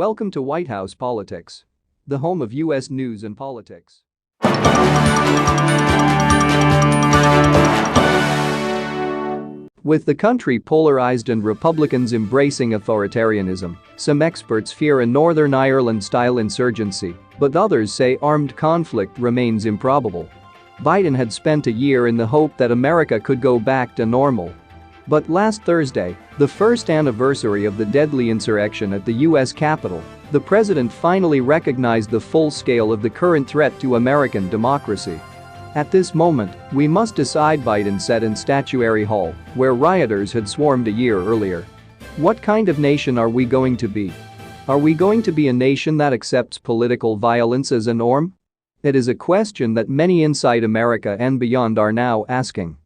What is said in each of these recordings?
Welcome to White House Politics, the home of U.S. news and politics. With the country polarized and Republicans embracing authoritarianism, some experts fear a Northern Ireland-style insurgency, but others say armed conflict remains improbable. Biden had spent a year in the hope that America could go back to normal. But last Thursday, the first anniversary of the deadly insurrection at the U.S. Capitol, the president finally recognized the full scale of the current threat to American democracy. At this moment, we must decide, Biden said in Statuary Hall, where rioters had swarmed a year earlier. What kind of nation are we going to be? Are we going to be a nation that accepts political violence as a norm? It is a question that many inside America and beyond are now asking.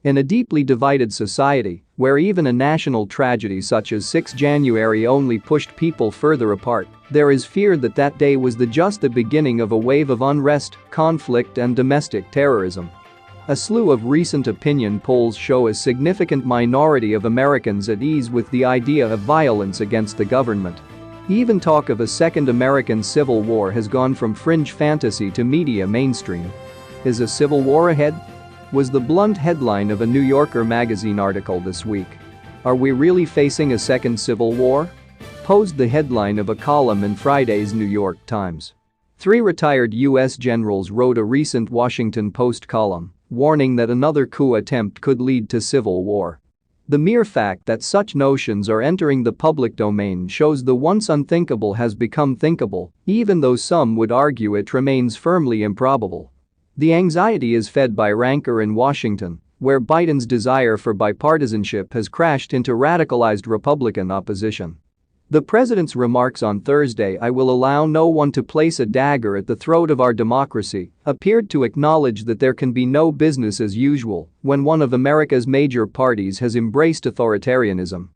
In a deeply divided society, where even a national tragedy such as 6 January only pushed people further apart, there is fear that that day was just the beginning of a wave of unrest, conflict and domestic terrorism. A slew of recent opinion polls show a significant minority of Americans at ease with the idea of violence against the government. Even talk of a second American Civil War has gone from fringe fantasy to media mainstream. Is a civil war ahead? Was the blunt headline of a New Yorker magazine article this week. Are we really facing a second civil war? Posed the headline of a column in Friday's New York Times. 3 retired U.S. generals wrote a recent Washington Post column, warning that another coup attempt could lead to civil war. The mere fact that such notions are entering the public domain shows the once unthinkable has become thinkable, even though some would argue it remains firmly improbable. The anxiety is fed by rancor in Washington, where Biden's desire for bipartisanship has crashed into radicalized Republican opposition. The president's remarks on Thursday, "I will allow no one to place a dagger at the throat of our democracy," appeared to acknowledge that there can be no business as usual when one of America's major parties has embraced authoritarianism.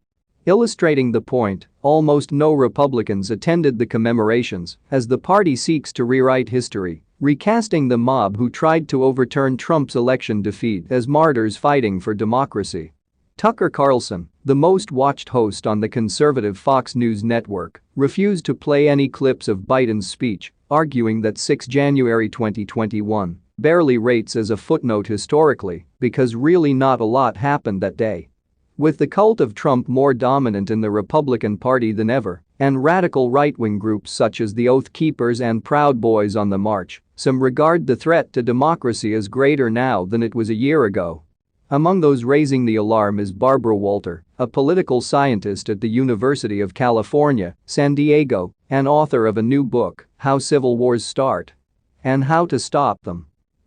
Illustrating the point, almost no Republicans attended the commemorations as the party seeks to rewrite history, recasting the mob who tried to overturn Trump's election defeat as martyrs fighting for democracy. Tucker Carlson, the most watched host on the conservative Fox News network, refused to play any clips of Biden's speech, arguing that 6 January 2021 barely rates as a footnote historically because really not a lot happened that day. With the cult of Trump more dominant in the Republican Party than ever, and radical right-wing groups such as the Oath Keepers and Proud Boys on the march, some regard the threat to democracy as greater now than it was a year ago. Among those raising the alarm is Barbara Walter, a political scientist at the University of California, San Diego, and author of a new book, How Civil Wars Start and How to Stop Them.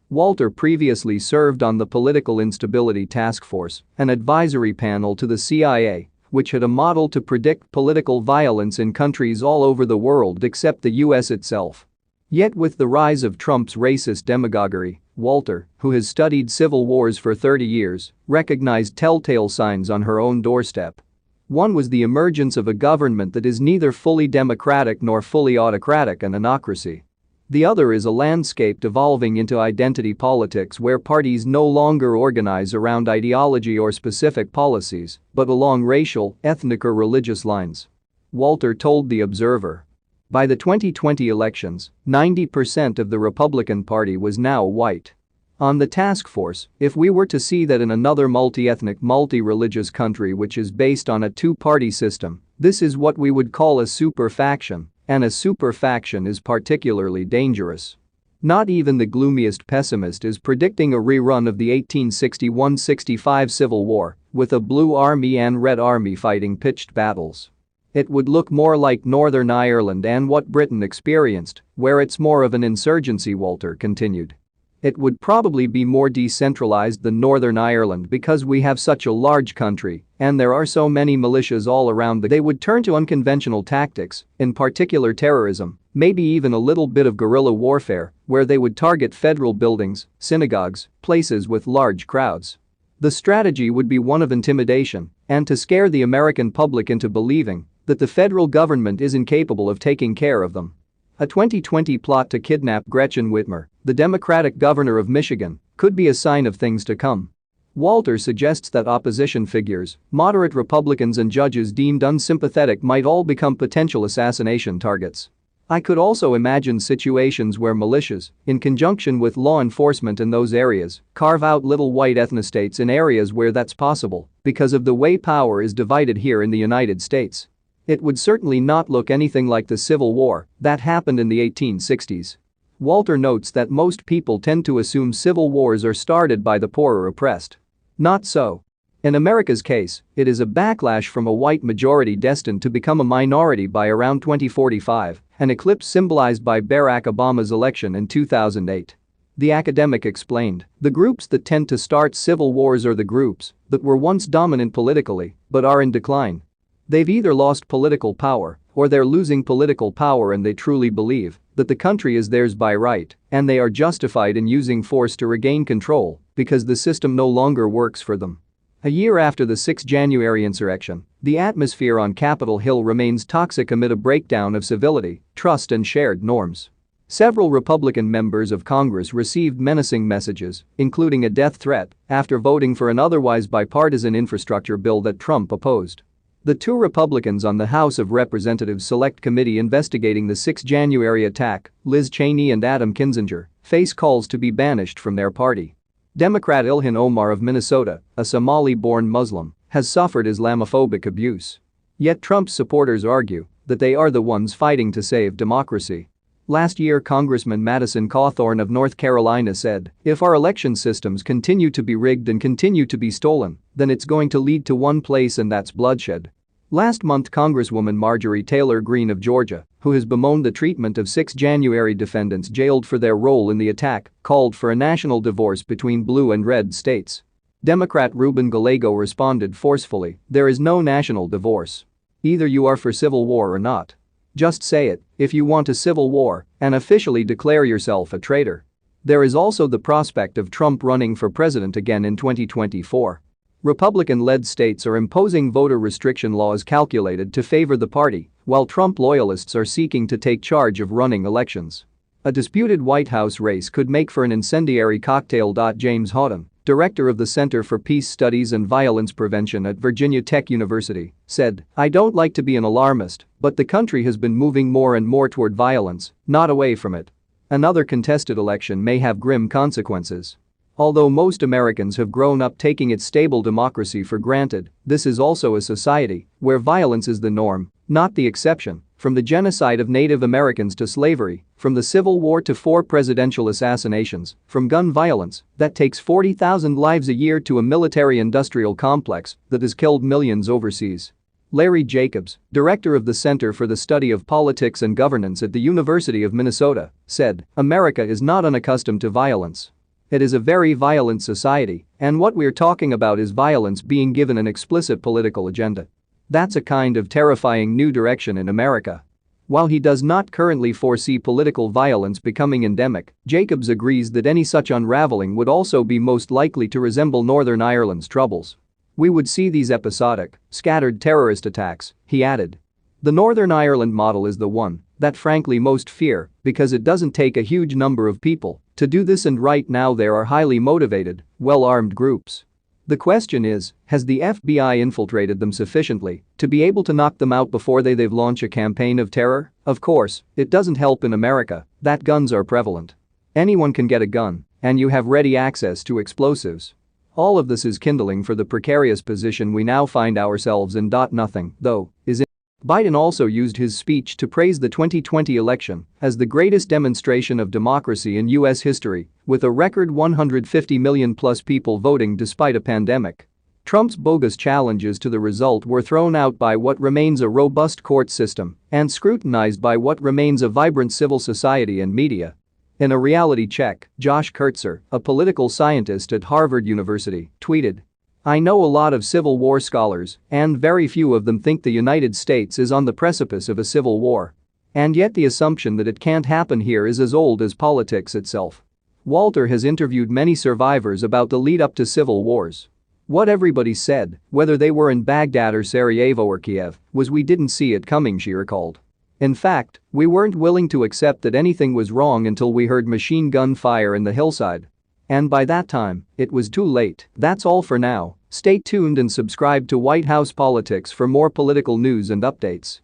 Walter previously served on the Political Instability Task Force, an advisory panel to the CIA, which had a model to predict political violence in countries all over the world except the US itself. Yet with the rise of Trump's racist demagoguery, Walter, who has studied civil wars for 30 years, recognized telltale signs on her own doorstep. One was the emergence of a government that is neither fully democratic nor fully autocratic, an anocracy. The other is a landscape devolving into identity politics where parties no longer organize around ideology or specific policies, but along racial, ethnic or religious lines. Walter told The Observer. By the 2020 elections, 90% of the Republican Party was now white. On the task force, if we were to see that in another multi-ethnic, multi-religious country which is based on a two-party system, this is what we would call a super faction. And a super faction is particularly dangerous. Not even the gloomiest pessimist is predicting a rerun of the 1861-65 Civil War, with a Blue Army and Red Army fighting pitched battles. It would look more like Northern Ireland and what Britain experienced, where it's more of an insurgency, Walter continued. It would probably be more decentralized than Northern Ireland because we have such a large country and there are so many militias all around that they would turn to unconventional tactics, in particular terrorism, maybe even a little bit of guerrilla warfare, where they would target federal buildings, synagogues, places with large crowds. The strategy would be one of intimidation and to scare the American public into believing that the federal government is incapable of taking care of them. A 2020 plot to kidnap Gretchen Whitmer, the Democratic governor of Michigan, could be a sign of things to come. Walter suggests that opposition figures, moderate Republicans and judges deemed unsympathetic might all become potential assassination targets. I could also imagine situations where militias, in conjunction with law enforcement in those areas, carve out little white ethnostates in areas where that's possible because of the way power is divided here in the United States. It would certainly not look anything like the Civil War that happened in the 1860s. Walter notes that most people tend to assume civil wars are started by the poor or oppressed. Not so. In America's case, it is a backlash from a white majority destined to become a minority by around 2045, an eclipse symbolized by Barack Obama's election in 2008. The academic explained, the groups that tend to start civil wars are the groups that were once dominant politically but are in decline. They've either lost political power or they're losing political power and they truly believe that the country is theirs by right and they are justified in using force to regain control because the system no longer works for them. A year after the 6 January insurrection, the atmosphere on Capitol Hill remains toxic amid a breakdown of civility, trust and shared norms. Several Republican members of Congress received menacing messages, including a death threat, after voting for an otherwise bipartisan infrastructure bill that Trump opposed. The two Republicans on the House of Representatives Select Committee investigating the 6 January attack, Liz Cheney and Adam Kinzinger, face calls to be banished from their party. Democrat Ilhan Omar of Minnesota, a Somali-born Muslim, has suffered Islamophobic abuse. Yet Trump's supporters argue that they are the ones fighting to save democracy. Last year, Congressman Madison Cawthorn of North Carolina said, "If our election systems continue to be rigged and continue to be stolen, then it's going to lead to one place and that's bloodshed." Last month, Congresswoman Marjorie Taylor Greene of Georgia, who has bemoaned the treatment of 6 January defendants jailed for their role in the attack, called for a national divorce between blue and red states. Democrat Ruben Gallego responded forcefully, "There is no national divorce. Either you are for civil war or not. Just say it if you want a civil war and officially declare yourself a traitor." There is also the prospect of Trump running for president again in 2024. Republican-led states are imposing voter restriction laws calculated to favor the party, while Trump loyalists are seeking to take charge of running elections. A disputed White House race could make for an incendiary cocktail. James Houghton, director of the Center for Peace Studies and Violence Prevention at Virginia Tech University, said, "I don't like to be an alarmist, but the country has been moving more and more toward violence, not away from it. Another contested election may have grim consequences." Although most Americans have grown up taking its stable democracy for granted, this is also a society where violence is the norm, not the exception. From the genocide of Native Americans to slavery, from the Civil War to 4 presidential assassinations, from gun violence that takes 40,000 lives a year to a military-industrial complex that has killed millions overseas. Larry Jacobs, director of the Center for the Study of Politics and Governance at the University of Minnesota, said, "America is not unaccustomed to violence. It is a very violent society, and what we're talking about is violence being given an explicit political agenda. That's a kind of terrifying new direction in America." While he does not currently foresee political violence becoming endemic, Jacobs agrees that any such unraveling would also be most likely to resemble Northern Ireland's troubles. "We would see these episodic, scattered terrorist attacks," he added. The Northern Ireland model is the one that frankly most fear because it doesn't take a huge number of people to do this, and right now there are highly motivated, well-armed groups. The question is, has the FBI infiltrated them sufficiently to be able to knock them out before they launch a campaign of terror? Of course, it doesn't help in America that guns are prevalent. Anyone can get a gun, and you have ready access to explosives. All of this is kindling for the precarious position we now find ourselves in. Nothing, though, is in. Biden also used his speech to praise the 2020 election as the greatest demonstration of democracy in U.S. history, with a record 150 million plus people voting despite a pandemic. Trump's bogus challenges to the result were thrown out by what remains a robust court system and scrutinized by what remains a vibrant civil society and media. In a reality check, Josh Kurtzer, a political scientist at Harvard University, tweeted, "I know a lot of Civil War scholars, and very few of them think the United States is on the precipice of a civil war. And yet the assumption that it can't happen here is as old as politics itself." Walter has interviewed many survivors about the lead-up to civil wars. "What everybody said, whether they were in Baghdad or Sarajevo or Kiev, was we didn't see it coming," she recalled. "In fact, we weren't willing to accept that anything was wrong until we heard machine gun fire in the hillside. And by that time, it was too late. That's all for now. Stay tuned and subscribe to White House Politics for more political news and updates.